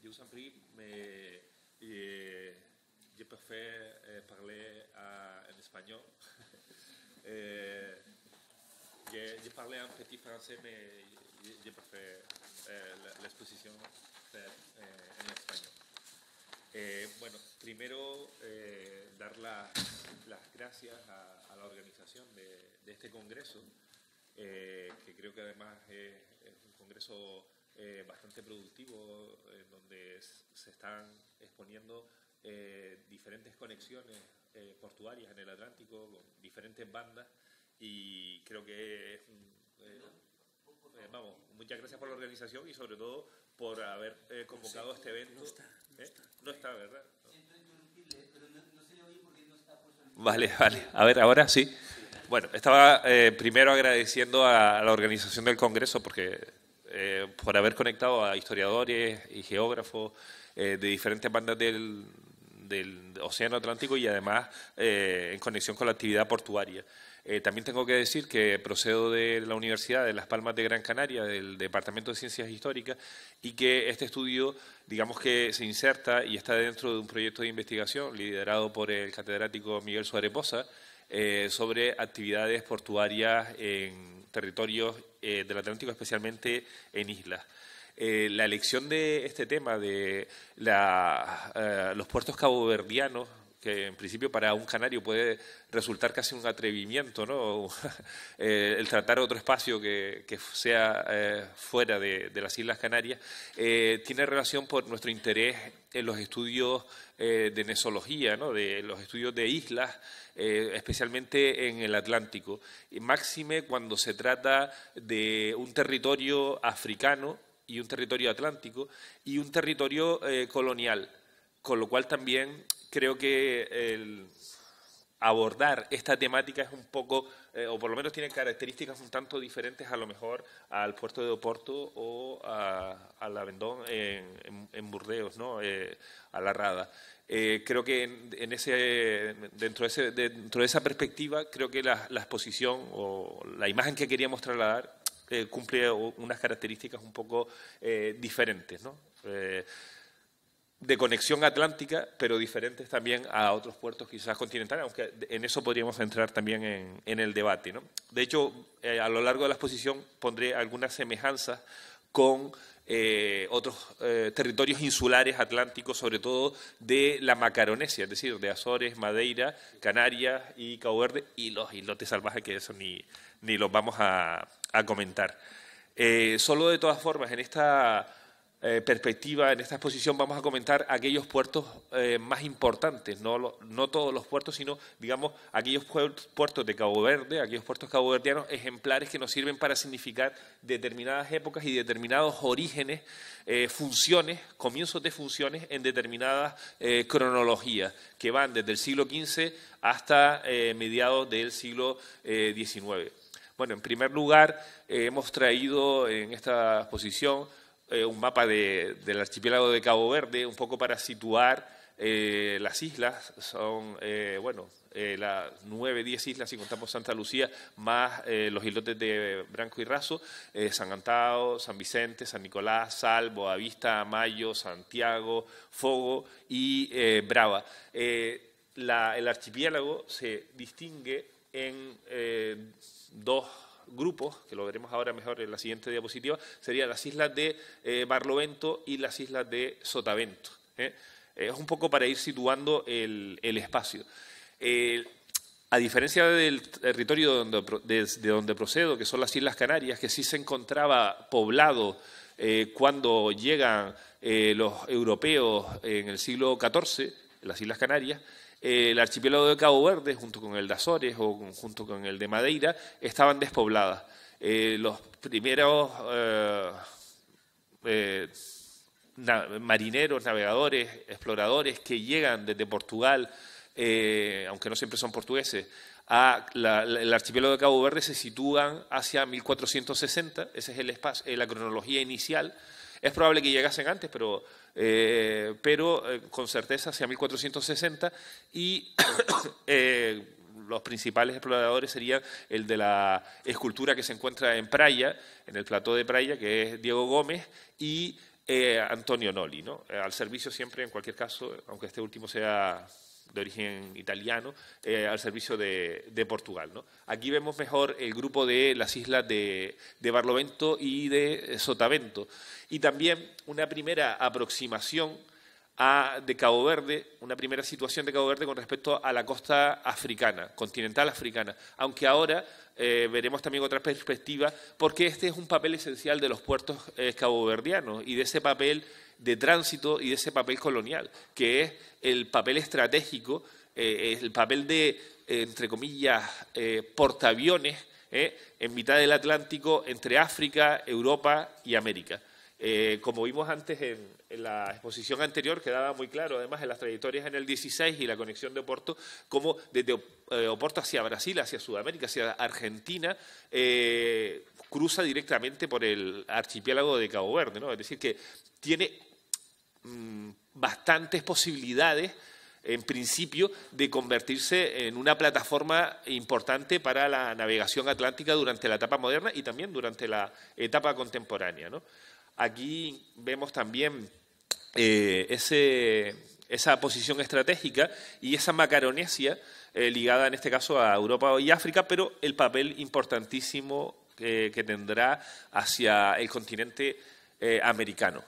je vous en prie, mais je préfère parler en espagnol. Je parlais un petit français, mais je préfère l'exposición en español. Bueno, primero dar las gracias a la organización de este congreso, que creo que además es un congreso bastante productivo, en donde se están exponiendo diferentes conexiones portuarias en el Atlántico con diferentes bandas, y creo que es vamos, muchas gracias por la organización y sobre todo por haber convocado este evento. No está, ¿verdad? Vale. A ver, ahora sí. Bueno, estaba primero agradeciendo a la organización del Congreso por haber conectado a historiadores y geógrafos de diferentes bandas del Océano Atlántico y además en conexión con la actividad portuaria. También tengo que decir que procedo de la Universidad de Las Palmas de Gran Canaria, del Departamento de Ciencias Históricas, y que este estudio, digamos que se inserta y está dentro de un proyecto de investigación liderado por el catedrático Miguel Suárez Boza sobre actividades portuarias en territorios del Atlántico, especialmente en islas. La elección de este tema de los puertos caboverdianos, que en principio para un canario puede resultar casi un atrevimiento, ¿no? El tratar otro espacio que sea fuera de las Islas Canarias, tiene relación por nuestro interés en los estudios de nesología, ¿no? De los estudios de islas, especialmente en el Atlántico, y máxime cuando se trata de un territorio africano y un territorio atlántico y un territorio colonial, con lo cual también creo que el abordar esta temática es un poco, o por lo menos tiene características un tanto diferentes a lo mejor al puerto de Oporto o a la Vendón en Burdeos, ¿no? A la Rada. Creo que dentro de esa perspectiva, creo que la exposición o la imagen que queríamos trasladar cumple unas características un poco diferentes, ¿no? De conexión atlántica, pero diferentes también a otros puertos quizás continentales, aunque en eso podríamos entrar también en el debate, ¿no? De hecho, a lo largo de la exposición pondré algunas semejanzas con otros territorios insulares atlánticos, sobre todo de la Macaronesia, es decir, de Azores, Madeira, Canarias y Cabo Verde, y los islotes salvajes, que eso ni los vamos a comentar. Solo de todas formas, en esta perspectiva, en esta exposición vamos a comentar aquellos puertos más importantes, no todos los puertos, sino, digamos, aquellos puertos de Cabo Verde, aquellos puertos caboverdianos ejemplares que nos sirven para significar determinadas épocas y determinados orígenes, funciones, comienzos de funciones en determinadas cronologías, que van desde el siglo XV hasta mediados del siglo XIX. Bueno, en primer lugar, hemos traído en esta exposición un mapa del archipiélago de Cabo Verde, un poco para situar las islas. Son, las 9, 10 islas, si contamos Santa Lucía, más los islotes de Branco y Raso, San Antao, San Vicente, San Nicolás, Sal, Boavista, Amayo, Santiago, Fogo y Brava. El archipiélago se distingue en dos grupos, que lo veremos ahora mejor en la siguiente diapositiva, serían las islas de Barlovento y las islas de Sotavento. Es un poco para ir situando el espacio. A diferencia del territorio de donde procedo, que son las Islas Canarias, que sí se encontraba poblado cuando llegan los europeos en el siglo XIV, las Islas Canarias, el archipiélago de Cabo Verde, junto con el de Azores o junto con el de Madeira, estaban despobladas. Los primeros marineros, navegadores, exploradores que llegan desde Portugal, aunque no siempre son portugueses, el archipiélago de Cabo Verde se sitúan hacia 1460, esa es el espacio, la cronología inicial. Es probable que llegasen antes, pero con certeza hacia 1460, y los principales exploradores serían el de la escultura que se encuentra en Praia, en el plató de Praia, que es Diego Gómez, y Antonio Noli, ¿no? Al servicio siempre, en cualquier caso, aunque este último sea de origen italiano, al servicio de Portugal, ¿no? Aquí vemos mejor el grupo de las islas de Barlovento y de Sotavento. Y también una primera aproximación de Cabo Verde, una primera situación de Cabo Verde con respecto a la costa africana, continental africana. Aunque ahora veremos también otra perspectiva, porque este es un papel esencial de los puertos caboverdianos y de ese papel de tránsito y de ese papel colonial, que es el papel estratégico, el papel de, entre comillas, portaaviones en mitad del Atlántico entre África, Europa y América. Como vimos antes en la exposición anterior, quedaba muy claro, además, en las trayectorias en el 16 y la conexión de Oporto, como desde Oporto hacia Brasil, hacia Sudamérica, hacia Argentina, cruza directamente por el archipiélago de Cabo Verde, ¿no? Es decir, que tiene bastantes posibilidades, en principio, de convertirse en una plataforma importante para la navegación atlántica durante la etapa moderna y también durante la etapa contemporánea, ¿no? Aquí vemos también esa posición estratégica y esa macaronesia ligada en este caso a Europa y África, pero el papel importantísimo que tendrá hacia el continente americano.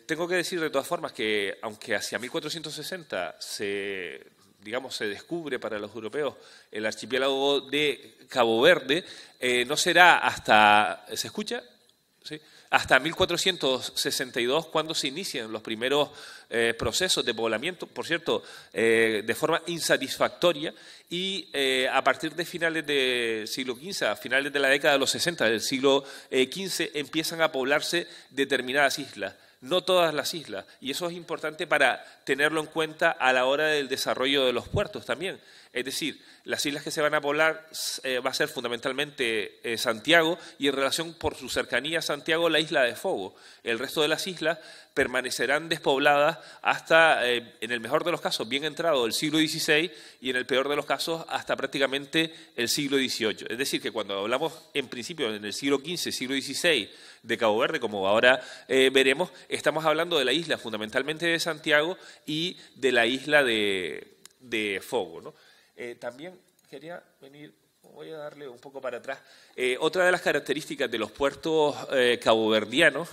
Tengo que decir de todas formas que aunque hacia 1460 se descubre para los europeos el archipiélago de Cabo Verde, no será hasta... ¿Se escucha? ¿Sí? Hasta 1462, cuando se inician los primeros procesos de poblamiento, por cierto, de forma insatisfactoria, y a partir de finales del siglo XV, a finales de la década de los 60 del siglo XV, empiezan a poblarse determinadas islas. No todas las islas, y eso es importante para tenerlo en cuenta a la hora del desarrollo de los puertos también. Es decir, las islas que se van a poblar va a ser fundamentalmente Santiago y en relación por su cercanía a Santiago la isla de Fogo. El resto de las islas permanecerán despobladas hasta, en el mejor de los casos, bien entrado el siglo XVI y en el peor de los casos hasta prácticamente el siglo XVIII. Es decir, que cuando hablamos en principio en el siglo XV, siglo XVI de Cabo Verde, como ahora veremos, estamos hablando de la isla fundamentalmente de Santiago y de la isla de Fogo, ¿no? También quería venir, voy a darle un poco para atrás. Otra de las características de los puertos caboverdianos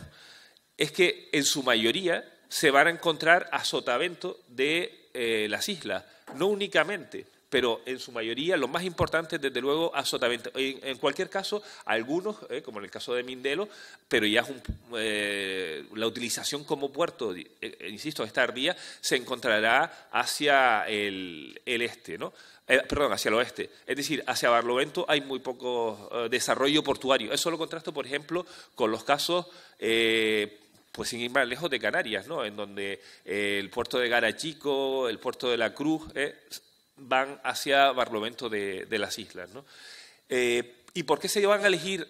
es que en su mayoría se van a encontrar a sotavento de las islas, no únicamente, pero en su mayoría, los más importantes, desde luego, a sotavento. En cualquier caso, algunos, como en el caso de Mindelo, pero ya es la utilización como puerto, insisto, esta ardía, se encontrará hacia el este, ¿no? Hacia el oeste. Es decir, hacia Barlovento hay muy poco desarrollo portuario. Eso lo contrasto, por ejemplo, con los casos... pues sin ir más lejos de Canarias, ¿no? En donde el puerto de Garachico, el puerto de la Cruz, van hacia Barlovento de las islas, ¿no? ¿Y por qué se van a elegir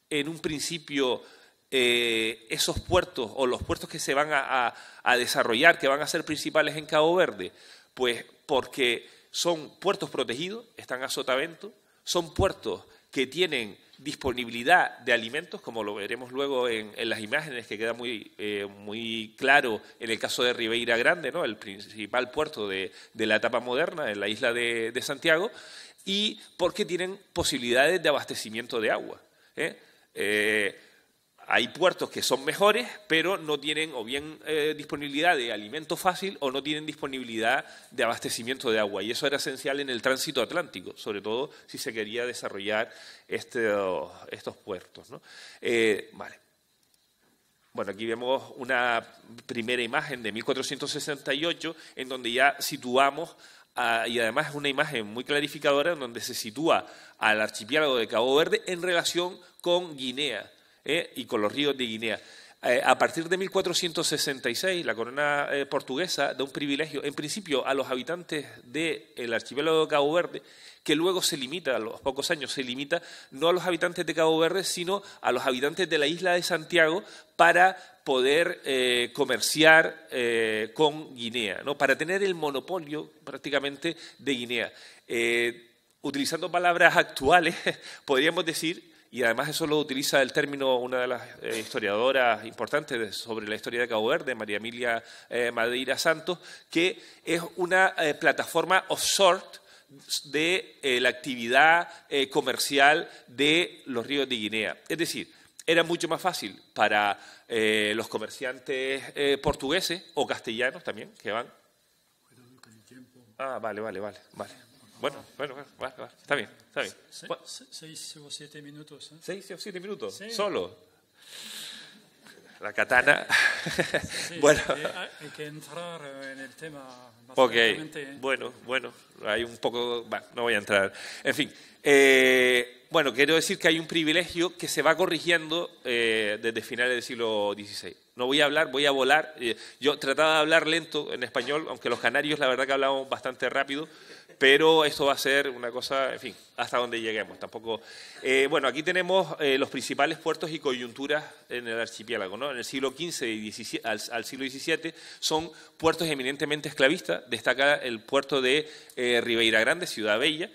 en un principio esos puertos o los puertos que se van a desarrollar, que van a ser principales en Cabo Verde? Pues porque son puertos protegidos, están a sotavento, son puertos que tienen disponibilidad de alimentos, como lo veremos luego en las imágenes, que queda muy claro en el caso de Ribeira Grande, ¿no? El principal puerto de la etapa moderna en la isla de Santiago, y porque tienen posibilidades de abastecimiento de agua. Hay puertos que son mejores, pero no tienen o bien disponibilidad de alimento fácil o no tienen disponibilidad de abastecimiento de agua. Y eso era esencial en el tránsito atlántico, sobre todo si se quería desarrollar estos puertos, ¿no? Vale. Bueno, aquí vemos una primera imagen de 1468 en donde ya situamos, y además es una imagen muy clarificadora, en donde se sitúa al archipiélago de Cabo Verde en relación con Guinea. Y con los ríos de Guinea. A partir de 1466, la corona portuguesa da un privilegio, en principio, a los habitantes del archipiélago de Cabo Verde, que luego se limita, a los pocos años se limita, no a los habitantes de Cabo Verde, sino a los habitantes de la isla de Santiago para poder comerciar con Guinea, ¿no? Para tener el monopolio prácticamente de Guinea. Utilizando palabras actuales, podríamos decir y además eso lo utiliza el término una de las historiadoras importantes sobre la historia de Cabo Verde, María Emilia Madeira Santos, que es una plataforma offshore de la actividad comercial de los ríos de Guinea. Es decir, era mucho más fácil para los comerciantes portugueses o castellanos también, que van. Ah, vale. Bueno, está bien. 6 o 7 minutos. 6 o 7 minutos, sí. Solo. La katana. Sí, Bueno. Hay que entrar en el tema. Ok, bueno, hay un poco... no voy a entrar. En fin, bueno, quiero decir que hay un privilegio que se va corrigiendo desde finales del siglo XVI. No voy a hablar, voy a volar. Yo trataba de hablar lento en español, aunque los canarios la verdad que hablamos bastante rápido, pero esto va a ser una cosa, en fin, hasta donde lleguemos. Tampoco. Bueno, aquí tenemos los principales puertos y coyunturas en el archipiélago, ¿no? En el siglo XV y XVII, al siglo XVII son puertos eminentemente esclavistas. Destaca el puerto de Ribeira Grande, Ciudad Bella.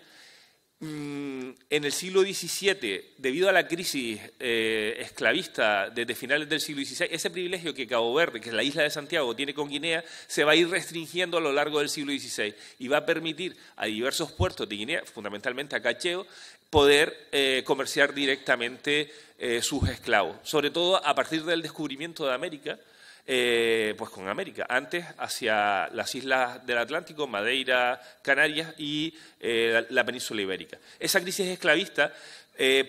En el siglo XVII, debido a la crisis esclavista desde finales del siglo XVI, ese privilegio que Cabo Verde, que es la isla de Santiago, tiene con Guinea, se va a ir restringiendo a lo largo del siglo XVI y va a permitir a diversos puertos de Guinea, fundamentalmente a Cacheo, poder comerciar directamente sus esclavos, sobre todo a partir del descubrimiento de América. Pues con América, antes hacia las islas del Atlántico, Madeira, Canarias y la península ibérica. Esa crisis esclavista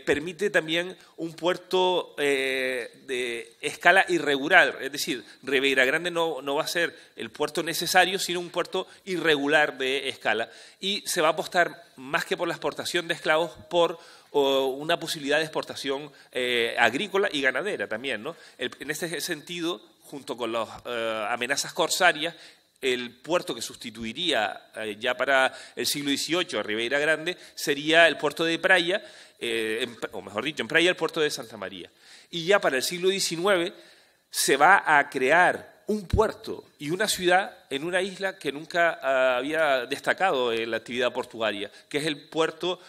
permite también un puerto de escala irregular, es decir, Ribeira Grande no va a ser el puerto necesario, sino un puerto irregular de escala. Y se va a apostar, más que por la exportación de esclavos, por una posibilidad de exportación agrícola y ganadera también, ¿no? En este sentido, junto con las amenazas corsarias, el puerto que sustituiría ya para el siglo XVIII a Ribeira Grande sería el puerto de Praia, o mejor dicho, en Praia el puerto de Santa María. Y ya para el siglo XIX se va a crear un puerto y una ciudad en una isla que nunca había destacado en la actividad portuaria, que es el puerto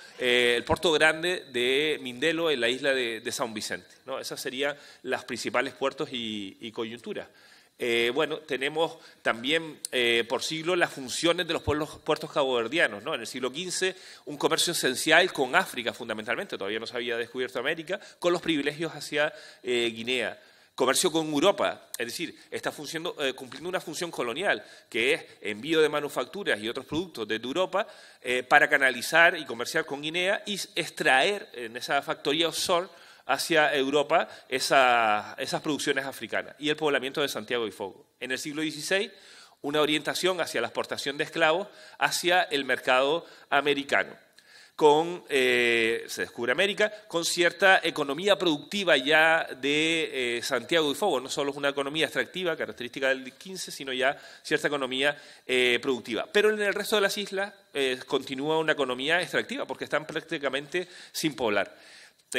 grande de Mindelo, en la isla de San Vicente, ¿no? Esas serían las principales puertos y coyunturas. Bueno, tenemos también por siglo las funciones de los puertos caboverdianos, ¿no? En el siglo XV, un comercio esencial con África, fundamentalmente, todavía no se había descubierto América, con los privilegios hacia Guinea. Comercio con Europa, es decir, está cumpliendo una función colonial, que es envío de manufacturas y otros productos desde Europa para canalizar y comerciar con Guinea y extraer en esa factoría offshore hacia Europa esas producciones africanas y el poblamiento de Santiago y Fogo. En el siglo XVI, una orientación hacia la exportación de esclavos hacia el mercado americano. Se descubre América con cierta economía productiva ya de Santiago y Fogo. No solo es una economía extractiva, característica del XV, sino ya cierta economía productiva. Pero en el resto de las islas continúa una economía extractiva porque están prácticamente sin poblar.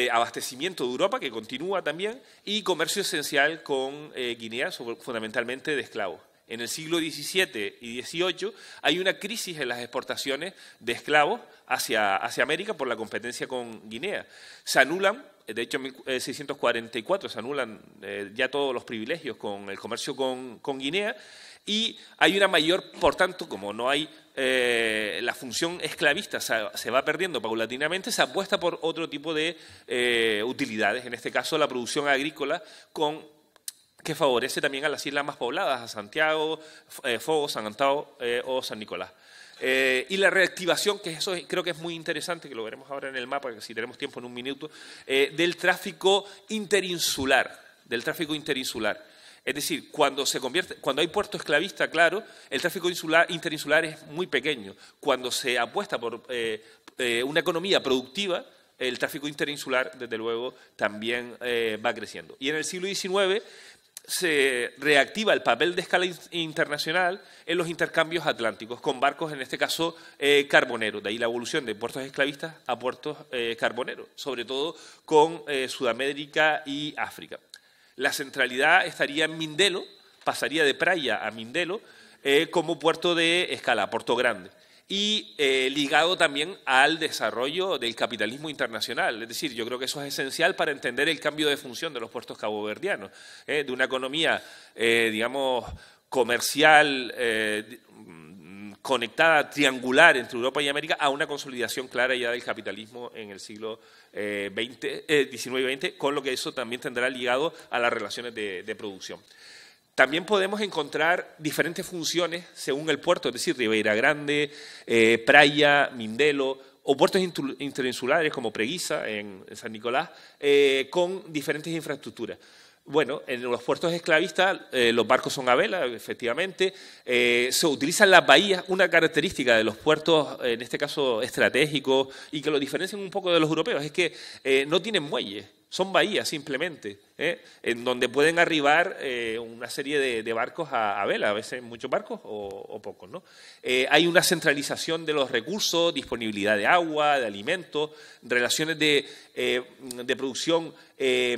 Abastecimiento de Europa, que continúa también, y comercio esencial con Guinea, fundamentalmente de esclavos. En el siglo XVII y XVIII hay una crisis en las exportaciones de esclavos hacia América por la competencia con Guinea. Se anulan, de hecho en 1644 se anulan ya todos los privilegios con el comercio con Guinea y hay una mayor, por tanto, como no hay la función esclavista se va perdiendo paulatinamente, se apuesta por otro tipo de utilidades, en este caso la producción agrícola que favorece también a las islas más pobladas, a Santiago, Fogo, San Antao o San Nicolás. Y la reactivación, que eso creo que es muy interesante, que lo veremos ahora en el mapa, que si tenemos tiempo en un minuto, del tráfico interinsular. Es decir, cuando hay puerto esclavista, claro, el tráfico interinsular es muy pequeño. Cuando se apuesta por una economía productiva, el tráfico interinsular, desde luego, también va creciendo. Y en el siglo XIX se reactiva el papel de escala internacional en los intercambios atlánticos, con barcos, en este caso, carboneros. De ahí la evolución de puertos esclavistas a puertos carboneros, sobre todo con Sudamérica y África. La centralidad estaría en Mindelo, pasaría de Praia a Mindelo como puerto de escala, Puerto Grande. y ligado también al desarrollo del capitalismo internacional. Es decir, yo creo que eso es esencial para entender el cambio de función de los puertos caboverdianos, de una economía, digamos, comercial, conectada, triangular entre Europa y América, a una consolidación clara ya del capitalismo en el siglo XIX y XX, con lo que eso también tendrá ligado a las relaciones de producción. También podemos encontrar diferentes funciones según el puerto, es decir, Ribeira Grande, Praia, Mindelo, o puertos interinsulares como Preguiça en San Nicolás, con diferentes infraestructuras. Bueno, en los puertos esclavistas los barcos son a vela, efectivamente. Se utilizan las bahías, una característica de los puertos, en este caso estratégicos, y que lo diferencian un poco de los europeos, es que no tienen muelles, son bahías simplemente, en donde pueden arribar una serie de barcos a vela, a veces muchos barcos o pocos, ¿no? Hay una centralización de los recursos, disponibilidad de agua, de alimentos, relaciones de producción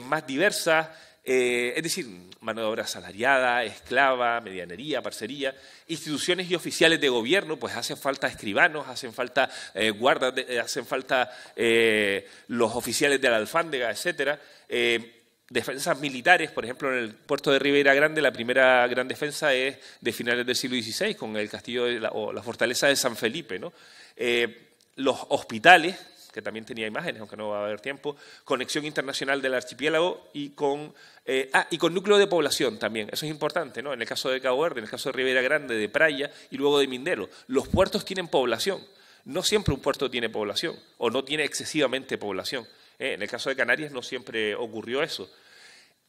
más diversas. Es decir, mano de obra asalariada, esclava, medianería, parcería, instituciones y oficiales de gobierno, pues hacen falta escribanos, hacen falta guardas, hacen falta los oficiales de la alfándega, etcétera. Defensas militares, por ejemplo, en el puerto de Ribeira Grande, la primera gran defensa es de finales del siglo XVI, con el castillo o la fortaleza de San Felipe, ¿no? Los hospitales, que también tenía imágenes, aunque no va a haber tiempo, conexión internacional del archipiélago y con núcleo de población también. Eso es importante, ¿no? En el caso de Cabo Verde, en el caso de Ribeira Grande, de Praia y luego de Mindelo. Los puertos tienen población. No siempre un puerto tiene población o no tiene excesivamente población. En el caso de Canarias no siempre ocurrió eso.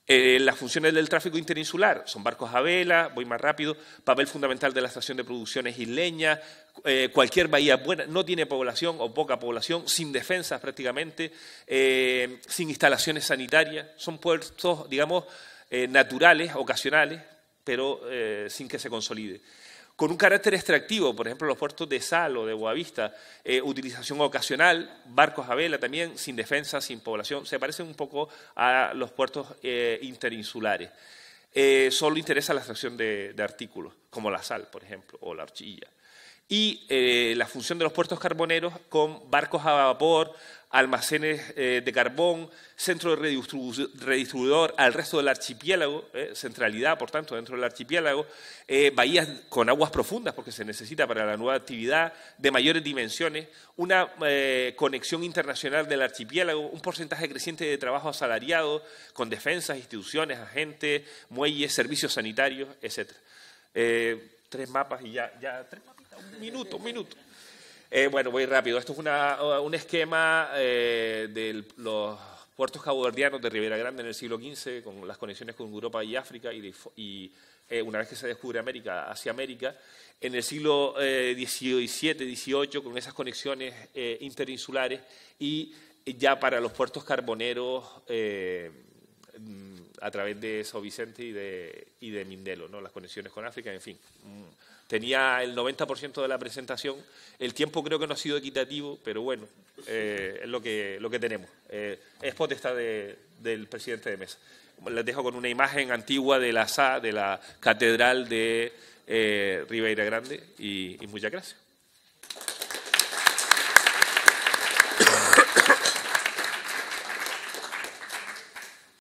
Las funciones del tráfico interinsular son barcos a vela, voy más rápido, papel fundamental de la estación de producciones isleña, cualquier bahía buena, no tiene población o poca población, sin defensas prácticamente, sin instalaciones sanitarias, son puertos, digamos, naturales, ocasionales, pero sin que se consolide. Con un carácter extractivo, por ejemplo, los puertos de Sal o de Boavista, utilización ocasional, barcos a vela también, sin defensa, sin población, se parecen un poco a los puertos interinsulares. Solo interesa la extracción de artículos, como la sal, por ejemplo, o la arcilla. Y la función de los puertos carboneros con barcos a vapor, almacenes de carbón, centro de redistribuidor al resto del archipiélago, centralidad, por tanto, dentro del archipiélago, bahías con aguas profundas, porque se necesita para la nueva actividad, de mayores dimensiones, una conexión internacional del archipiélago, un porcentaje creciente de trabajo asalariado, con defensas, instituciones, agentes, muelles, servicios sanitarios, etc. 3 mapas y ya 3 mapas, un minuto. Bueno, voy rápido. Esto es un esquema de los puertos caboverdianos de Ribeira Grande en el siglo XV, con las conexiones con Europa y África, y una vez que se descubre América, hacia América. En el siglo XVII, XVIII, con esas conexiones interinsulares, y ya para los puertos carboneros a través de São Vicente y de Mindelo, ¿no? Las conexiones con África, en fin. Tenía el 90% de la presentación. El tiempo creo que no ha sido equitativo, pero bueno, es lo que tenemos. Es potestad del presidente de mesa. Les dejo con una imagen antigua de la catedral de Ribeira Grande y muchas gracias.